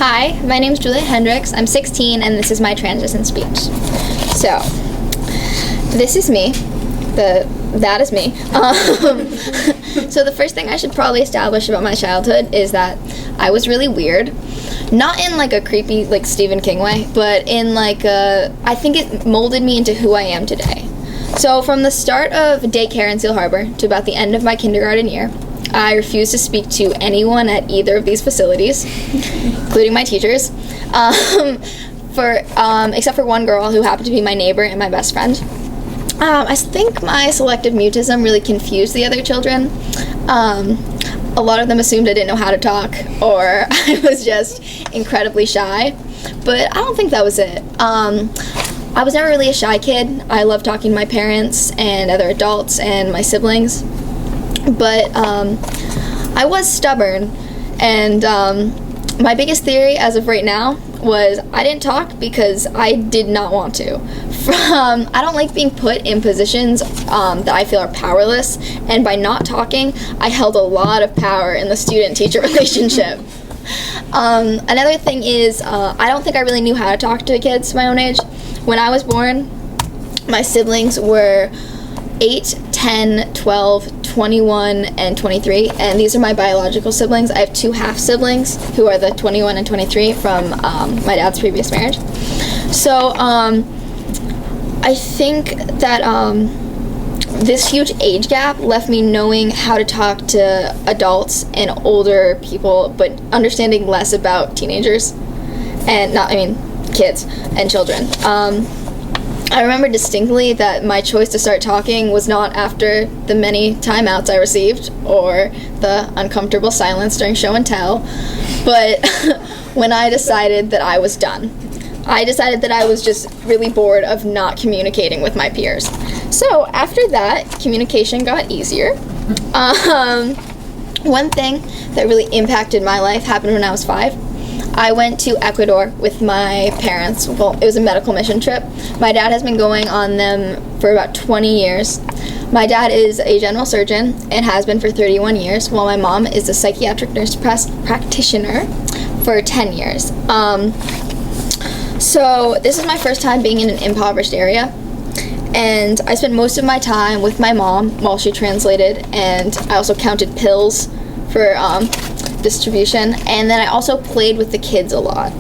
Hi, my name is Hendricks. I'm 16, and this is my transition speech. So, this is me. That is me. So the first thing I should probably establish about my childhood is that I was really weird. Not in like a creepy, like Stephen King way, but in like I think it molded me into who I am today. So from the start of daycare in Seal Harbor to about the end of my kindergarten year, I refused to speak to anyone at either of these facilities, including my teachers, except for one girl who happened to be my neighbor and my best friend. I think my selective mutism really confused the other children. A lot of them assumed I didn't know how to talk, or I was just incredibly shy, but I don't think that was it. I was never really a shy kid. I loved talking to my parents and other adults and my siblings, but I was stubborn, and my biggest theory as of right now was I didn't talk because I did not want to. I don't like being put in positions that I feel are powerless, and by not talking, I held a lot of power in the student-teacher relationship. Another thing is, I don't think I really knew how to talk to kids my own age. When I was born, my siblings were 8, 10, 12, 21, and 23, and these are my biological siblings. I have 2 half-siblings who are the 21 and 23 from my dad's previous marriage. So, I think that this huge age gap left me knowing how to talk to adults and older people, but understanding less about teenagers, and kids and children. I remember distinctly that my choice to start talking was not after the many timeouts I received or the uncomfortable silence during show and tell, but when I decided that I was done. I decided that I was just really bored of not communicating with my peers. So after that, communication got easier. One thing that really impacted my life happened when I was 5. I went to Ecuador with my parents. Well, it was a medical mission trip. My dad has been going on them for about 20 years. My dad is a general surgeon and has been for 31 years, while my mom is a psychiatric nurse practitioner for 10 years. So this is my first time being in an impoverished area, and I spent most of my time with my mom while she translated, and I also counted pills for distribution, and then I also played with the kids a lot.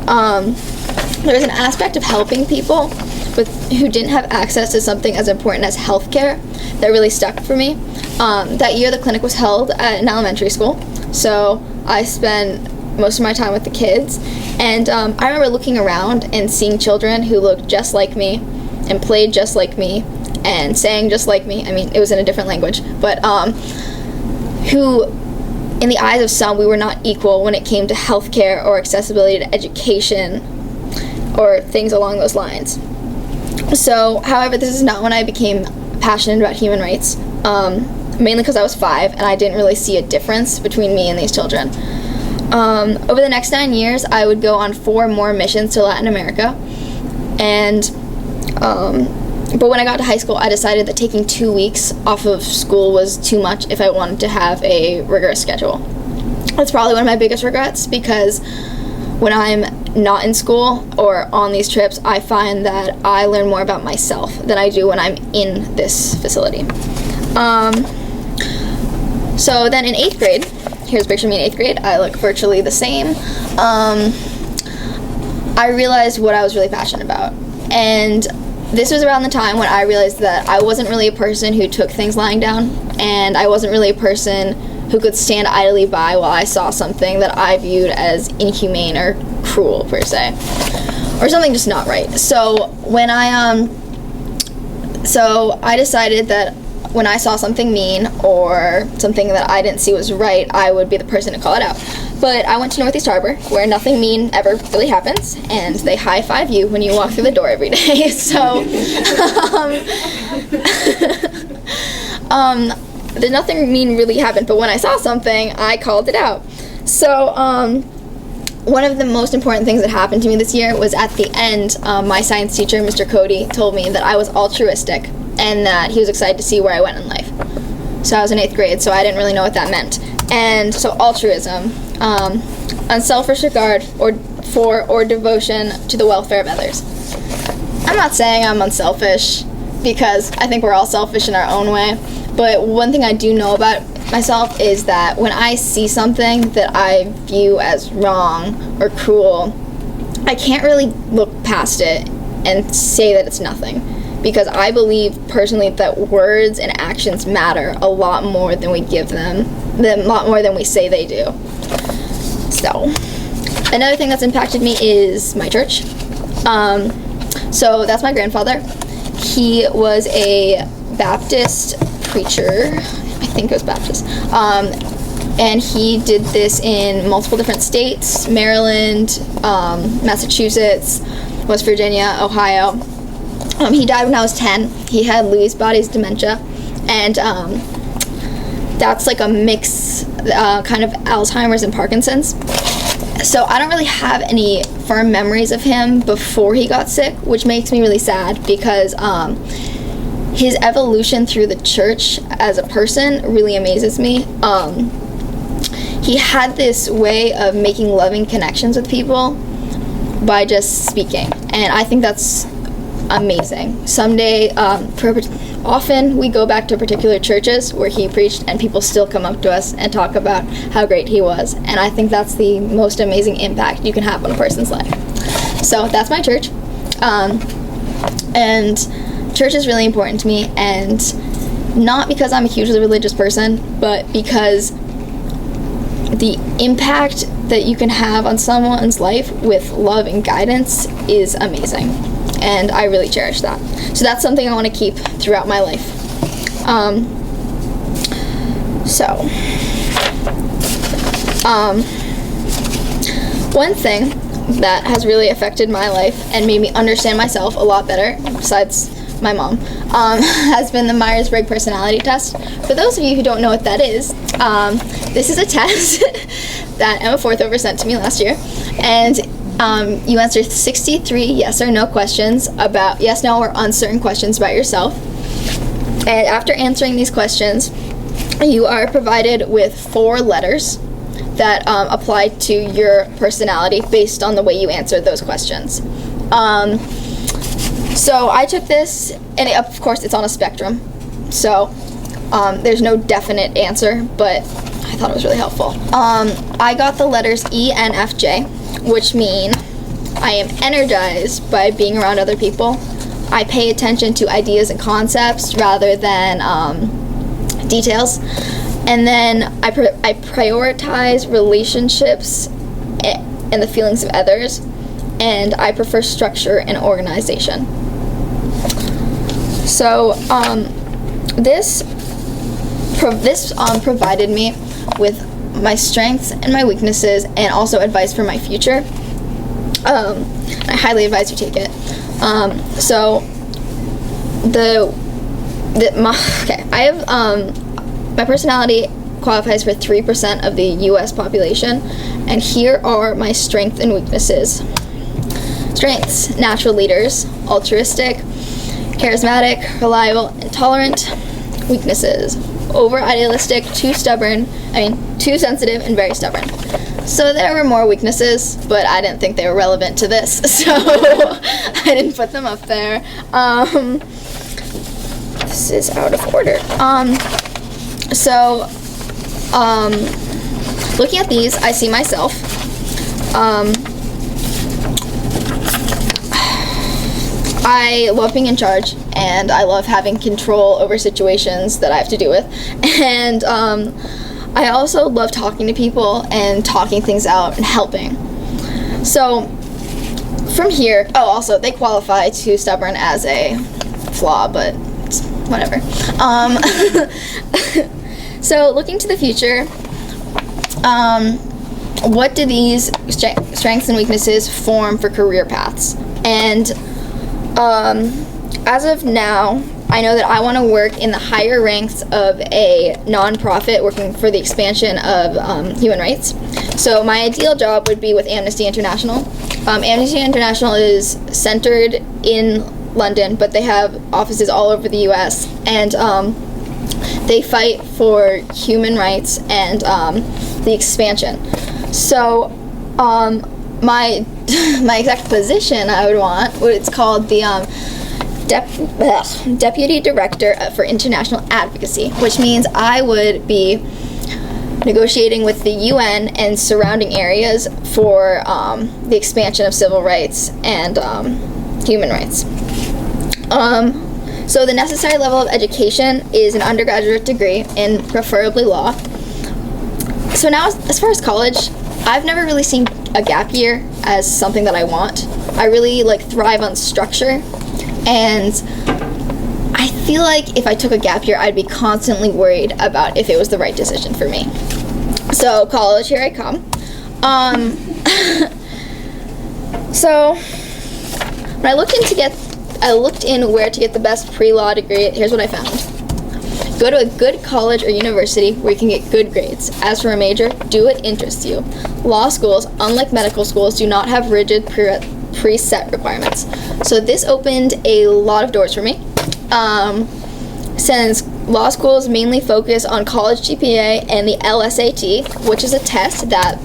There was an aspect of helping people who didn't have access to something as important as healthcare that really stuck for me. That year the clinic was held at an elementary school, so I spent most of my time with the kids, and I remember looking around and seeing children who looked just like me and played just like me and sang just like me. I mean, it was in a different language, but who, in the eyes of some, we were not equal when it came to healthcare or accessibility to education or things along those lines. So, however, this is not when I became passionate about human rights, mainly because I was 5 and I didn't really see a difference between me and these children. Over the next 9 years, I would go on 4 more missions to Latin America, and but when I got to high school, I decided that taking 2 weeks off of school was too much if I wanted to have a rigorous schedule. That's probably one of my biggest regrets, because when I'm not in school or on these trips, I find that I learn more about myself than I do when I'm in this facility. So then in 8th grade, here's a picture of me in 8th grade. I look virtually the same. I realized what I was really passionate about. And this was around the time when I realized that I wasn't really a person who took things lying down, and I wasn't really a person who could stand idly by while I saw something that I viewed as inhumane or cruel, per se, or something just not right. So when I decided that when I saw something mean or something that I didn't see was right, I would be the person to call it out. But I went to Northeast Harbor, where nothing mean ever really happens, and they high-five you when you walk through the door every day. So, nothing mean really happened, but when I saw something, I called it out. So, one of the most important things that happened to me this year was at the end, my science teacher, Mr. Cody, told me that I was altruistic and that he was excited to see where I went in life. So I was in 8th grade, so I didn't really know what that meant. And so altruism unselfish regard or devotion to the welfare of others. I'm not saying I'm unselfish, because I think we're all selfish in our own way, but one thing I do know about myself is that when I see something that I view as wrong or cruel, I can't really look past it and say that it's nothing, because I believe personally that words and actions matter a lot more than we give them, a lot more than we say they do. So, another thing that's impacted me is my church. So that's my grandfather. He was a Baptist preacher. I think it was Baptist. And he did this in multiple different states: Maryland, Massachusetts, West Virginia, Ohio. He died when I was 10. He had Lewy body's dementia, and that's like a mix, kind of Alzheimer's and Parkinson's. So I don't really have any firm memories of him before he got sick, which makes me really sad, because his evolution through the church as a person really amazes me. He had this way of making loving connections with people by just speaking, and I think that's amazing. Someday, often we go back to particular churches where he preached, and people still come up to us and talk about how great he was, and I think that's the most amazing impact you can have on a person's life. So that's my church, and church is really important to me, and not because I'm a hugely religious person, but because the impact that you can have on someone's life with love and guidance is amazing, and I really cherish that. So that's something I want to keep throughout my life. One thing that has really affected my life and made me understand myself a lot better, besides my mom, has been the Myers-Briggs personality test. For those of you who don't know what that is, this is a test that Emma Forthover sent to me last year, and you answer 63 yes or no questions about yes, no, or uncertain questions about yourself. And after answering these questions, you are provided with 4 letters that apply to your personality based on the way you answered those questions. So I took this, and of course it's on a spectrum, so there's no definite answer, but I thought it was really helpful. I got the letters E, N, F, J, which mean I am energized by being around other people. I pay attention to ideas and concepts rather than details. And then I prioritize relationships and the feelings of others, and I prefer structure and organization. So this provided me with my strengths and my weaknesses, and also advice for my future. I highly advise you take it. I have my personality qualifies for 3% of the U.S. population, and here are my strengths and weaknesses. Strengths: natural leaders, altruistic, charismatic, reliable, and tolerant. Weaknesses: over idealistic, too sensitive, and very stubborn. So there were more weaknesses, but I didn't think they were relevant to this, so I didn't put them up there. This is out of order. Looking at these, I see myself. I love being in charge, and I love having control over situations that I have to do with, and I also love talking to people and talking things out and helping. So from here, also they qualify to stubborn as a flaw, but whatever. So looking to the future, what do these strengths and weaknesses form for career paths? And as of now, I know that I want to work in the higher ranks of a nonprofit working for the expansion of human rights. So my ideal job would be with Amnesty International. Amnesty International is centered in London, but they have offices all over the U.S., and they fight for human rights and the expansion. So, my my exact position I would want, it's called the Deputy Director for International Advocacy, which means I would be negotiating with the UN and surrounding areas for the expansion of civil rights and human rights. So the necessary level of education is an undergraduate degree in preferably law. So now, as far as college, I've never really seen a gap year as something that I want. I really thrive on structure, and I feel like if I took a gap year, I'd be constantly worried about if it was the right decision for me. So college, here I come. So when I looked in where to get the best pre-law degree, here's what I found. Go to a good college or university where you can get good grades. As for a major, do what interests you. Law schools, unlike medical schools, do not have rigid preset requirements. So this opened a lot of doors for me. Since law schools mainly focus on college GPA and the LSAT, which is a test that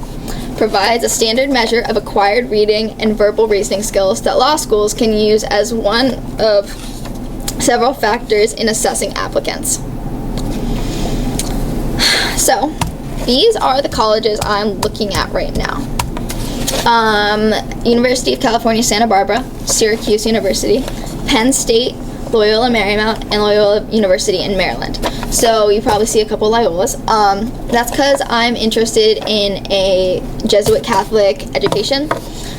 provides a standard measure of acquired reading and verbal reasoning skills that law schools can use as one of several factors in assessing applicants. So, these are the colleges I'm looking at right now. University of California, Santa Barbara, Syracuse University, Penn State, Loyola Marymount, and Loyola University in Maryland. So you probably see a couple Loyolas. That's because I'm interested in a Jesuit Catholic education.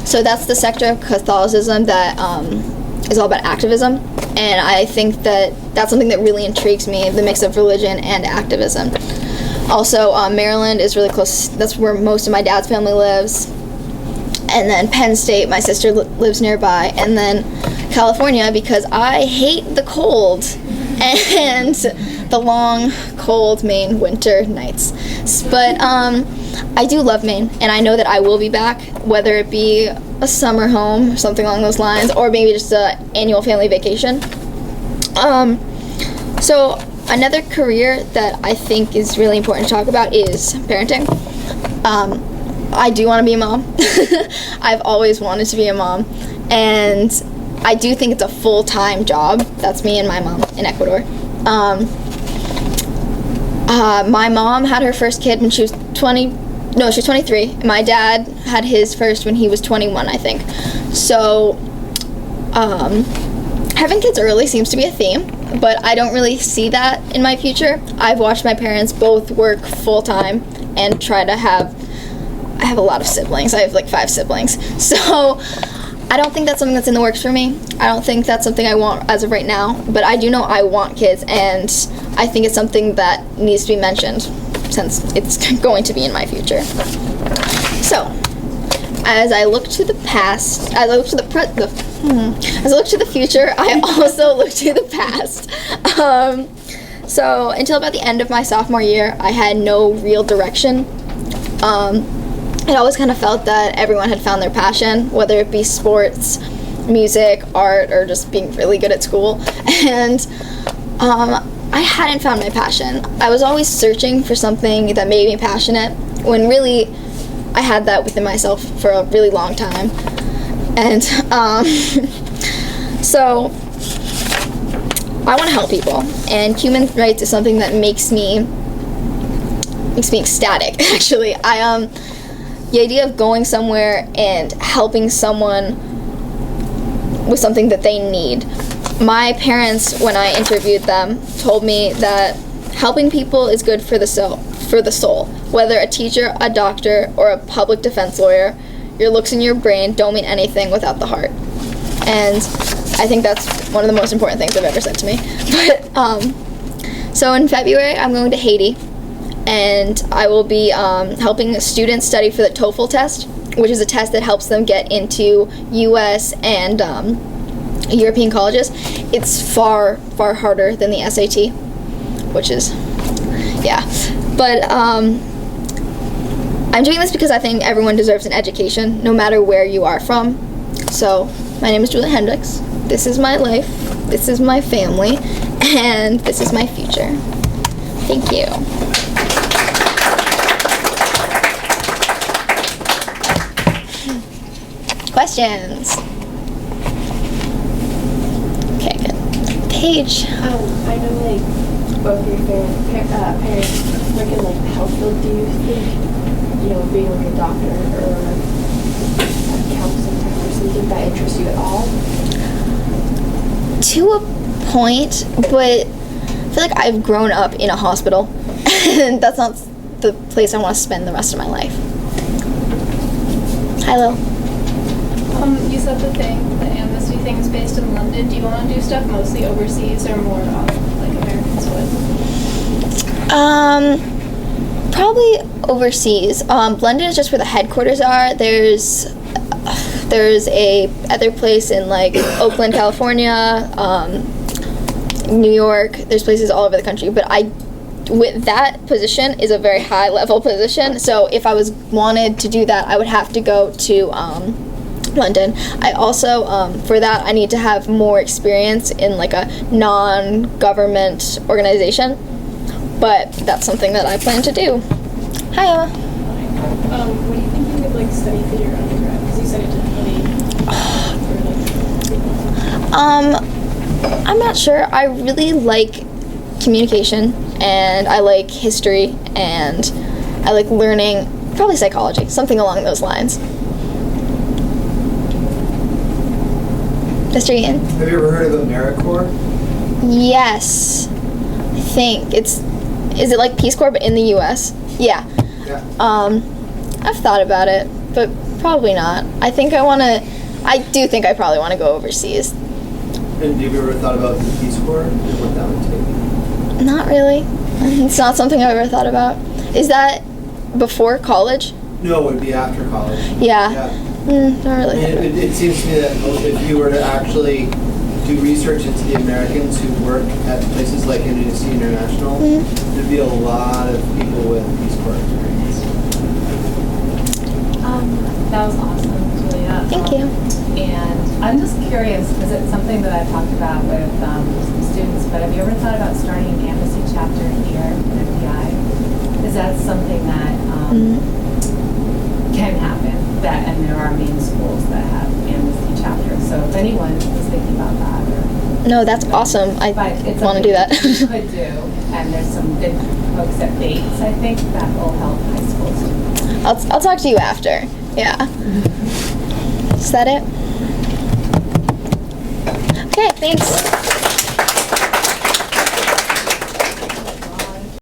So that's the sector of Catholicism that is all about activism. And I think that that's something that really intrigues me, the mix of religion and activism. Also, Maryland is really close. That's where most of my dad's family lives. And then Penn State, my sister lives nearby. And then California, because I hate the cold and the long, cold Maine winter nights. But I do love Maine, and I know that I will be back, whether it be a summer home or something along those lines, or maybe just an annual family vacation. So another career that I think is really important to talk about is parenting. I do want to be a mom. I've always wanted to be a mom, and I do think it's a full-time job. That's me and my mom in Ecuador. My mom had her first kid when she was 23. My dad had his first when he was 21, I think. So, having kids early seems to be a theme, but I don't really see that in my future. I've watched my parents both work full-time and try to I have a lot of siblings. I have 5 siblings. So, I don't think that's something that's in the works for me. I don't think that's something I want as of right now, but I do know I want kids, and I think it's something that needs to be mentioned since it's going to be in my future. So, as I look to the past, as I look to the future, I also look to the past. So, until about the end of my sophomore year, I had no real direction. It always kind of felt that everyone had found their passion, whether it be sports, music, art, or just being really good at school. And I hadn't found my passion. I was always searching for something that made me passionate, when really I had that within myself for a really long time. And so I want to help people, and human rights is something that makes me ecstatic, actually. The idea of going somewhere and helping someone with something that they need. My parents, when I interviewed them, told me that helping people is good for the soul. Whether a teacher, a doctor, or a public defense lawyer, your looks and your brain don't mean anything without the heart. And I think that's one of the most important things they've ever said to me. But so in February, I'm going to Haiti, and I will be helping students study for the TOEFL test, which is a test that helps them get into U.S. and European colleges. It's far, far harder than the SAT, which is, yeah. But I'm doing this because I think everyone deserves an education, no matter where you are from. So, my name is Julia Hendricks. This is my life, this is my family, and this is my future. Thank you. questions? Okay, good. Paige. I know like both your parents work in like the health field. Do you think, being like a doctor or a counseling type person, do you think that interests you at all? To a point, but I feel like I've grown up in a hospital, and that's not the place I want to spend the rest of my life. Hi, Lil. You said the amnesty thing is based in London. Do you want to do stuff mostly overseas or more like American soil? Probably overseas. London is just where the headquarters are. There's a other place in like Oakland, California, New York. There's places all over the country, but with that position is a very high level position. So if I wanted to do that, I would have to go to London. I also, for that, I need to have more experience in like a non-government organization, but that's something that I plan to do. Hi, Emma. What do you think you would like study for your undergrad? Because you said it didn't really. I'm not sure. I really like communication, and I like history, and I like learning, probably psychology, something along those lines. Mr. Eaton? Have you ever heard of AmeriCorps? Yes. I think is it like Peace Corps but in the US? Yeah. Yeah. I've thought about it, but probably not. I do think I probably want to go overseas. And have you ever thought about the Peace Corps and what that would take? Not really. It's not something I've ever thought about. Is that before college? No, it would be after college. Yeah. Yeah. Not really. It seems to me that if you were to actually do research into the Americans who work at places like Hendricks International, there'd be a lot of people with Peace Corps experience. That was awesome, Julia. Thank you. And I'm just curious, because it's something that I've talked about with some students, but have you ever thought about starting an amnesty chapter here at MPI? Is that something that can happen? And there are main schools that have amnesty chapters. So if anyone is thinking about that, No, that's awesome. I want to do that. You could do, and there's some good folks at Bates, I think, that will help high school students. I'll talk to you after. Yeah. Is that it? Okay, thanks.